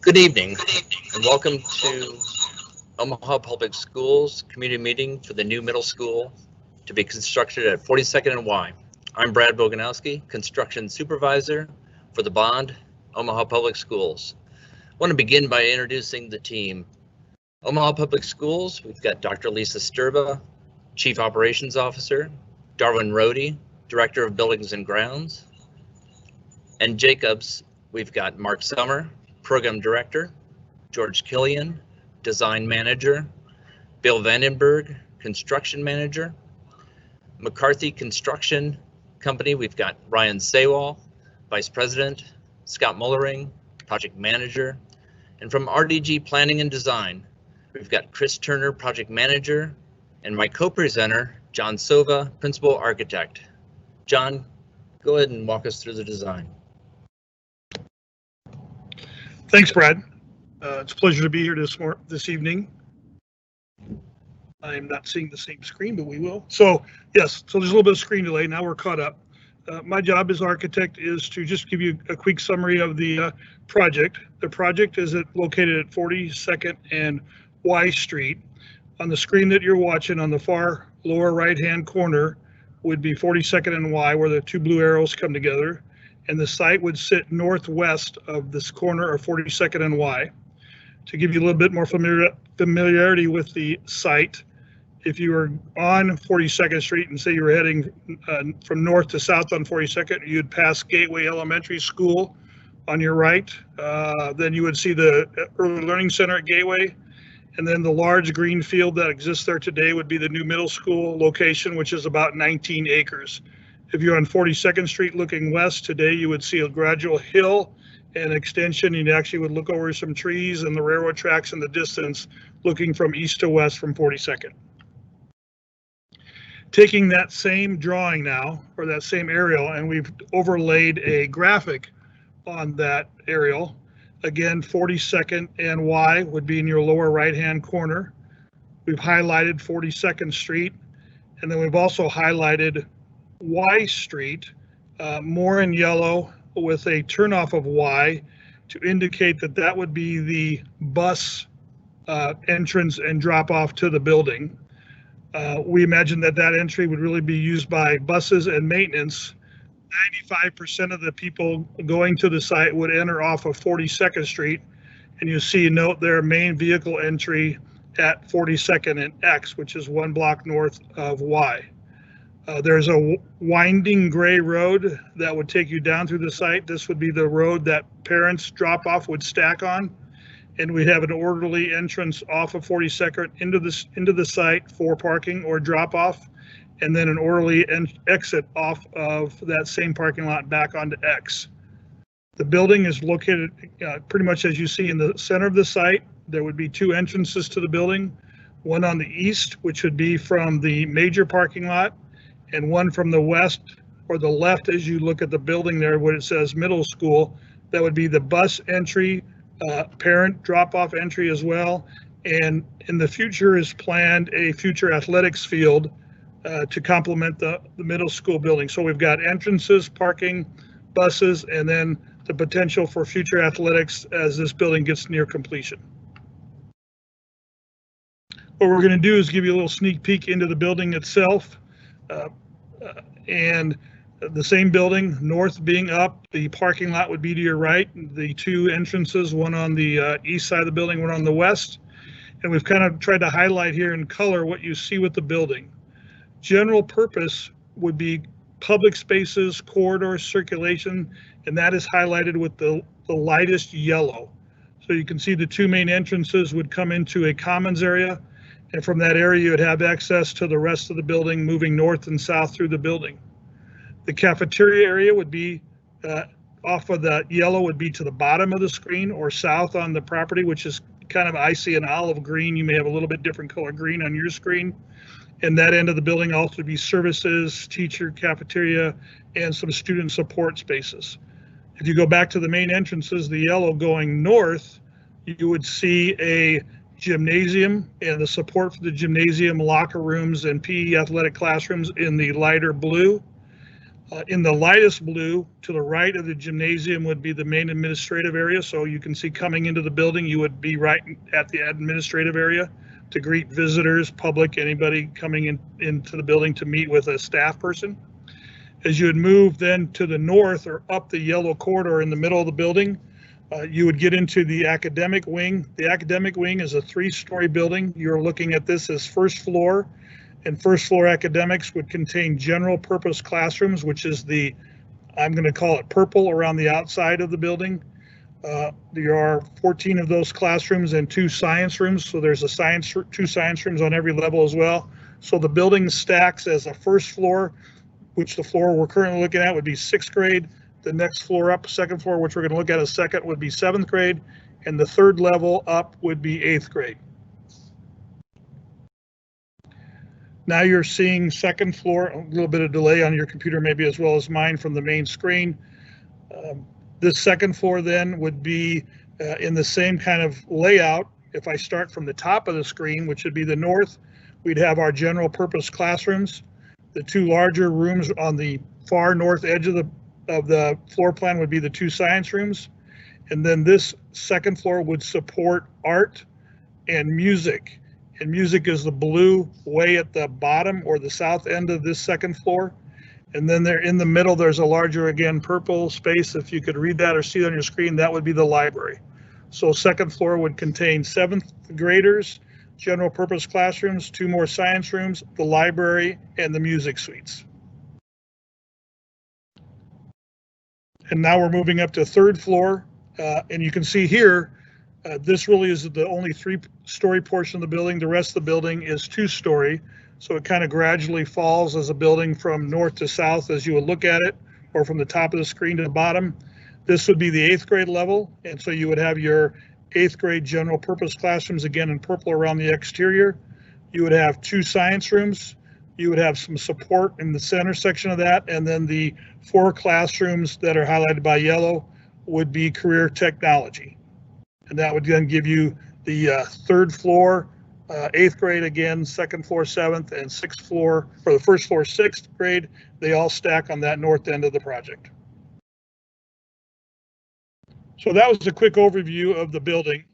Good evening, and welcome to Omaha Public Schools community meeting for the new middle school to be constructed at 42nd and Y. I'm Brad Boganowski, construction supervisor for the Bond Omaha Public Schools. I want to begin by introducing the team. Omaha Public Schools, we've got Dr. Lisa Sturba, Chief Operations Officer, Darwin Rohde, Director of Buildings and Grounds, and Jacobs, we've got Mark Summer, Program Director, George Killian, Design Manager, Bill Vandenberg, Construction Manager, McCarthy Construction Company, we've got Ryan Saywall, Vice President, Scott Mullering, Project Manager, and from RDG Planning and Design, we've got Chris Turner, Project Manager, and my co-presenter, John Sova, Principal Architect. John, go ahead and walk us through the design. Thanks, Brad. It's a pleasure to be here this evening. I'm not seeing the same screen, but we will. So yes, so there's a little bit of screen delay. Now we're caught up. My job as architect is to just give you a quick summary of the project. The project is located at 42nd and Y Street. On the screen that you're watching on the far lower right-hand corner would be 42nd and Y, where the two blue arrows come together. And the site would sit northwest of this corner of 42nd and Y. To give you a little bit more familiarity with the site, if you were on 42nd Street and say you were heading from north to south on 42nd, you'd pass Gateway Elementary School on your right. Then you would see the Early Learning Center at Gateway. And then the large green field that exists there today would be the new middle school location, which is about 19 acres. If you're on 42nd Street looking west today, you would see a gradual hill and extension. You actually would look over some trees and the railroad tracks in the distance, looking from east to west from 42nd. Taking that same drawing now, or that same aerial, and we've overlaid a graphic on that aerial. Again, 42nd and Y would be in your lower right-hand corner. We've highlighted 42nd Street, and then we've also highlighted Y Street, more in yellow with a turnoff of Y to indicate that that would be the bus entrance and drop off to the building. We imagine that that entry would really be used by buses and maintenance. 95% of the people going to the site would enter off of 42nd Street, and you see a note there, main vehicle entry at 42nd and X, which is 1 block north of Y. There's a winding gray road that would take you down through the site. This would be the road that parents drop off would stack on, and we'd have an orderly entrance off of 42nd into the site for parking or drop off, and then an orderly exit off of that same parking lot back onto X. The building is located pretty much as you see in the center of the site. There would be two entrances to the building, one on the east, which would be from the major parking lot, and one from the west or the left as you look at the building there, where it says middle school. That would be the bus entry, parent drop-off entry as well. And in the future is planned a future athletics field to complement the middle school building. So we've got entrances, parking, buses, and then the potential for future athletics as this building gets near completion. What we're going to do is give you a little sneak peek into the building itself. And the same building, north being up, the parking lot would be to your right. The two entrances, one on the east side of the building, one on the west. And we've kind of tried to highlight here in color what you see with the building. General purpose would be public spaces, corridors, circulation, and that is highlighted with the lightest yellow. So you can see the two main entrances would come into a commons area, and from that area you would have access to the rest of the building moving north and south through the building. The cafeteria area would be off of the yellow would be to the bottom of the screen or south on the property, which is kind of, I see an olive green. You may have a little bit different color green on your screen. And that end of the building also would be services, teacher, cafeteria, and some student support spaces. If you go back to the main entrances, the yellow going north, you would see a gymnasium and the support for the gymnasium, locker rooms, and PE athletic classrooms in the lighter blue. In the lightest blue, to the right of the gymnasium would be the main administrative area. So you can see coming into the building, you would be right at the administrative area to greet visitors, public, anybody coming into the building to meet with a staff person. As you would move then to the north or up the yellow corridor in the middle of the building, you would get into the academic wing. The academic wing is a 3-story building. You're looking at this as first floor, and first floor academics would contain general purpose classrooms, which is the, I'm going to call it purple around the outside of the building. There are 14 of those classrooms and 2 science rooms. So there's 2 science rooms on every level as well. So the building stacks as a first floor, which the floor we're currently looking at would be 6th grade. The next floor up, second floor, which we're going to look at a second, would be 7th grade. And the third level up would be 8th grade. Now you're seeing second floor, a little bit of delay on your computer maybe as well as mine from the main screen. This second floor then would be in the same kind of layout. If I start from the top of the screen, which would be the north, we'd have our general purpose classrooms. The 2 larger rooms on the far north edge of the floor plan would be the 2 science rooms. And then this second floor would support art and music. And music is the blue way at the bottom or the south end of this second floor. And then there in the middle, there's a larger, again, purple space. If you could read that or see it on your screen, that would be the library. So second floor would contain 7th graders, general purpose classrooms, 2 more science rooms, the library, and the music suites. And now we're moving up to 3rd floor. And you can see here, this really is the only 3-story portion of the building. The rest of the building is 2-story. So it kind of gradually falls as a building from north to south as you would look at it, or from the top of the screen to the bottom. This would be the 8th grade level. And so you would have your 8th grade general purpose classrooms, again in purple around the exterior. You would have 2 science rooms. You would have some support in the center section of that. And then the 4 classrooms that are highlighted by yellow would be career technology. And that would then give you the 3rd floor, 8th grade again, 2nd floor, 7th, and 6th floor, or the 1st floor, 6th grade. They all stack on that north end of the project. So that was a quick overview of the building.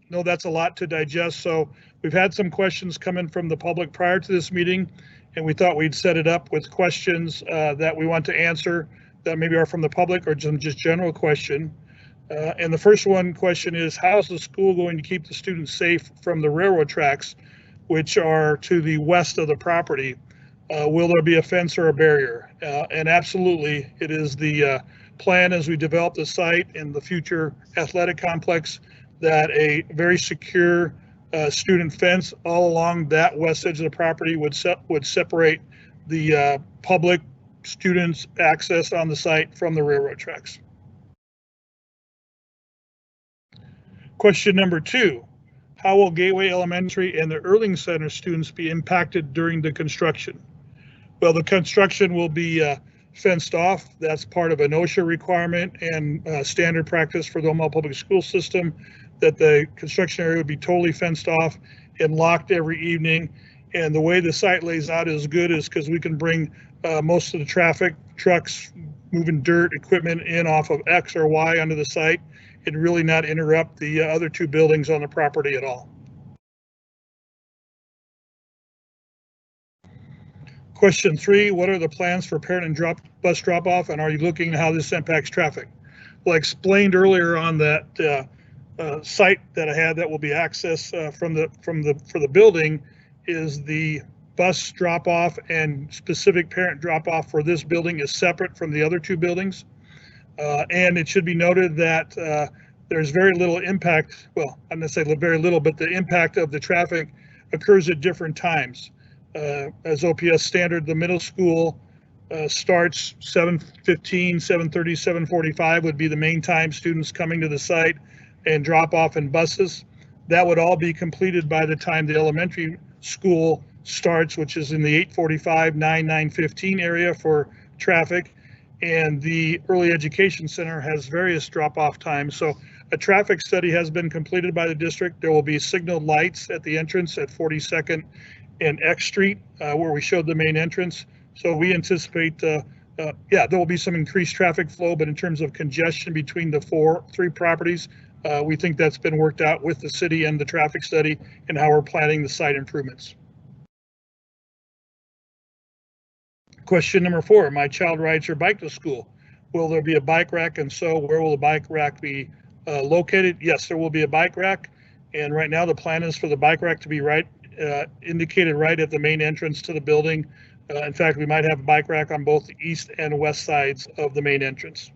No, that's a lot to digest. So we've had some questions come in from the public prior to this meeting, and we thought we'd set it up with questions that we want to answer that maybe are from the public or just general question. And the first question is, how is the school going to keep the students safe from the railroad tracks, which are to the west of the property? Will there be a fence or a barrier? And absolutely, it is the plan as we develop the site and the future athletic complex that a very secure student fence all along that west edge of the property would separate the public students' access on the site from the railroad tracks. Question number 2, how will Gateway Elementary and the Erling Center students be impacted during the construction? Well, the construction will be fenced off. That's part of an OSHA requirement and standard practice for the Omaha Public School System, that the construction area would be totally fenced off and locked every evening. And the way the site lays out is good is because we can bring most of the traffic, trucks, moving dirt, equipment in off of X or Y onto the site and really not interrupt the other 2 buildings on the property at all. Question 3, what are the plans for parent and bus drop-off, and are you looking at how this impacts traffic? Well, I explained earlier on that site that I had that will be accessed for the building is the bus drop-off, and specific parent drop-off for this building is separate from the other 2 buildings. And it should be noted that there's very little impact. Well, I'm going to say very little, but the impact of the traffic occurs at different times. As OPS standard, the middle school starts 7:15, 7:30, 7:45 would be the main time students coming to the site and drop off in buses. That would all be completed by the time the elementary school starts, which is in the 8:45, 9:15 area for traffic. And the early education center has various drop-off times. So a traffic study has been completed by the district. There will be signaled lights at the entrance at 42nd and X Street, where we showed the main entrance. So we anticipate Yeah, there will be some increased traffic flow, but in terms of congestion between the three properties, we think that's been worked out with the city and the traffic study and how we're planning the site improvements. Question number 4, my child rides her bike to school. Will there be a bike rack? And so where will the bike rack be located? Yes, there will be a bike rack. And right now the plan is for the bike rack to be indicated right at the main entrance to the building. In fact, we might have a bike rack on both the east and west sides of the main entrance.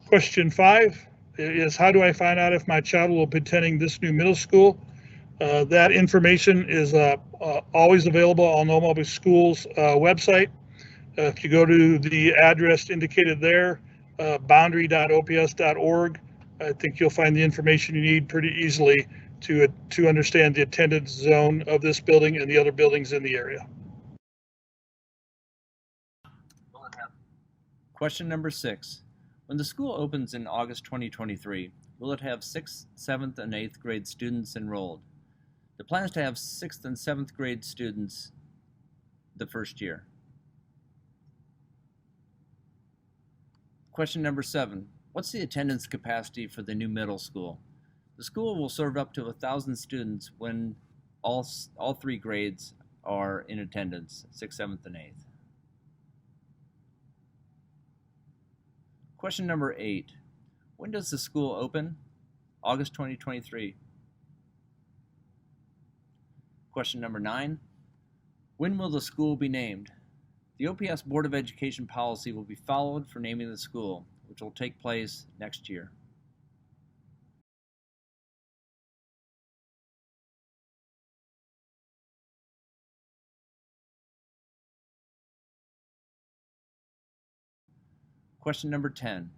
Question 5 is, how do I find out if my child will be attending this new middle school? That information is always available on Omaha Public Schools website. If you go to the address indicated there, boundary.ops.org, I think you'll find the information you need pretty easily to understand the attendance zone of this building and the other buildings in the area. Question number 6. When the school opens in August 2023, will it have 6th, 7th, and 8th grade students enrolled? The plan is to have 6th and 7th grade students the first year. Question number 7. What's the attendance capacity for the new middle school? The school will serve up to 1,000 students when all 3 grades are in attendance, 6th, 7th, and 8th. Question number 8. When does the school open? August 2023. Question number 9. When will the school be named? The OPS Board of Education policy will be followed for naming the school, which will take place next year. Question number 10.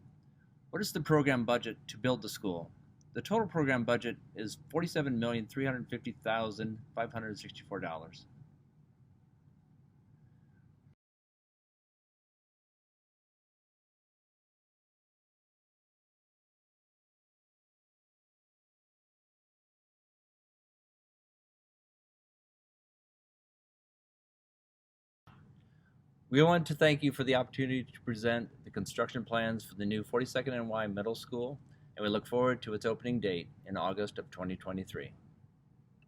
What is the program budget to build the school? The total program budget is $47,350,564. We want to thank you for the opportunity to present the construction plans for the new 42nd NY Middle School, and we look forward to its opening date in August of 2023.